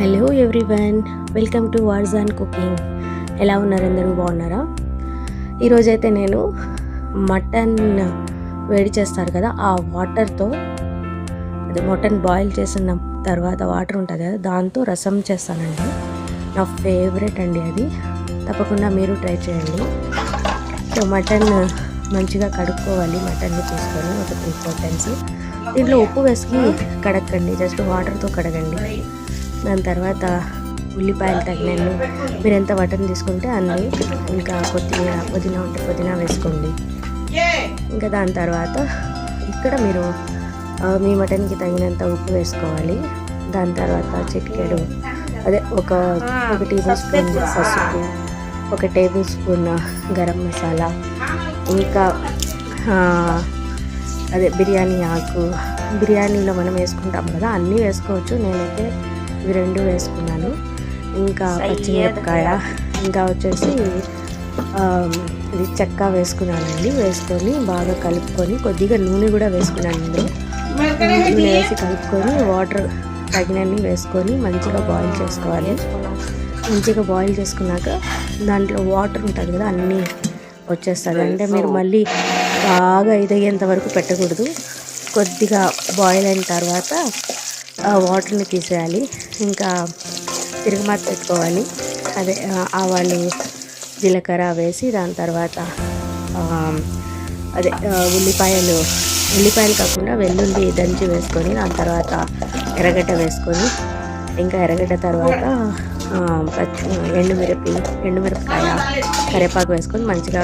Hello everyone, welcome to వార్జాన్ కుకింగ్. ఎలా ఉన్నారు? అందరూ బాగున్నారా? ఈరోజైతే నేను మటన్ వేడి చేస్తారు కదా, ఆ వాటర్తో అది మటన్ బాయిల్ చేసిన తర్వాత వాటర్ ఉంటుంది కదా, దాంతో రసం చేస్తానండి. నా ఫేవరెట్ అండి అది. తప్పకుండా మీరు ట్రై చేయండి. సో మటన్ మంచిగా కడుక్కోవాలి. మటన్ని తీసుకొని ఒక 3-4 టైమ్స్ దీంట్లో ఉప్పు వేసి కడగండి. జస్ట్ వాటర్తో కడగండి. దాని తర్వాత ఉల్లిపాయలు తగినన్ని, మీరు ఎంత మటన్ తీసుకుంటే అన్నీ, ఇంకా పుదీనా ఉంటే పుదీనా వేసుకోండి. ఇంకా దాని తర్వాత ఇక్కడ మీరు మీ మటన్కి తగినంత ఉప్పు వేసుకోవాలి. దాని తర్వాత చిటికెడు ఒక టేబుల్ స్పూన్ పసుపు, 1 టేబుల్ స్పూన్ గరం మసాలా, ఇంకా బిర్యానీ ఆకు. బిర్యానీలో మనం వేసుకుంటాం కదా, అన్నీ వేసుకోవచ్చు. నేనైతే ఇవి 2 వేసుకున్నాను. ఇంకా పచ్చిమిరపకాయ, ఇంకా వచ్చేసి ఇది చెక్క వేసుకున్నానండి. వేసుకొని బాగా కలుపుకొని కొద్దిగా నూనె కూడా వేసుకున్నాను. నూనె వేసి కలుపుకొని వాటర్ తగినన్ని వేసుకొని మంచిగా బాయిల్ చేసుకోవాలి. మంచిగా బాయిల్ చేసుకున్నాక దాంట్లో వాటర్ ఉంటుంది కదా, అన్నీ వచ్చేస్తుంది. అంటే మీరు మళ్ళీ బాగా ఇదయ్యేంత వరకు పెట్టకూడదు. కొద్దిగా బాయిల్ అయిన తర్వాత ఆ వాటర్ని తీసేయాలి. ఇంకా తిరగమాత పెట్టుకోవాలి. ఆవాలు, జీలకర్ర వేసి దాని తర్వాత ఉల్లిపాయలు కాకుండా వెల్లుల్లి దంచి వేసుకొని, దాని తర్వాత ఎర్రగడ్డ వేసుకొని, ఇంకా ఎర్రగడ్డ తర్వాత ఎండుమిరపకాయ, కరివేపాకు వేసుకొని మంచిగా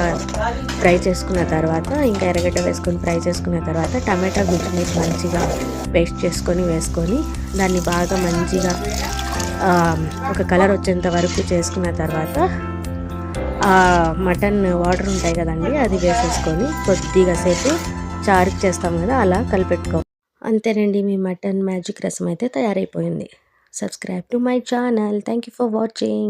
ఫ్రై చేసుకున్న తర్వాత, ఇంకా ఎర్రగడ్డ వేసుకొని ఫ్రై చేసుకున్న తర్వాత టమాటా గుజ్జుని మంచిగా పేస్ట్ వేసుకొని దాన్ని బాగా మంచిగా ఒక కలర్ వచ్చేంత వరకు చేసుకున్న తర్వాత మటన్ వాటర్ ఉంటాయి కదండి, అది వేసేసుకొని కొద్దిగా సేపు చారుకు చేస్తాం కదా, అలా కలిపెట్టుకో. అంతేనండి, మీ మటన్ మ్యాజిక్ రసం అయితే తయారైపోయింది. Subscribe to my channel. Thank you for watching.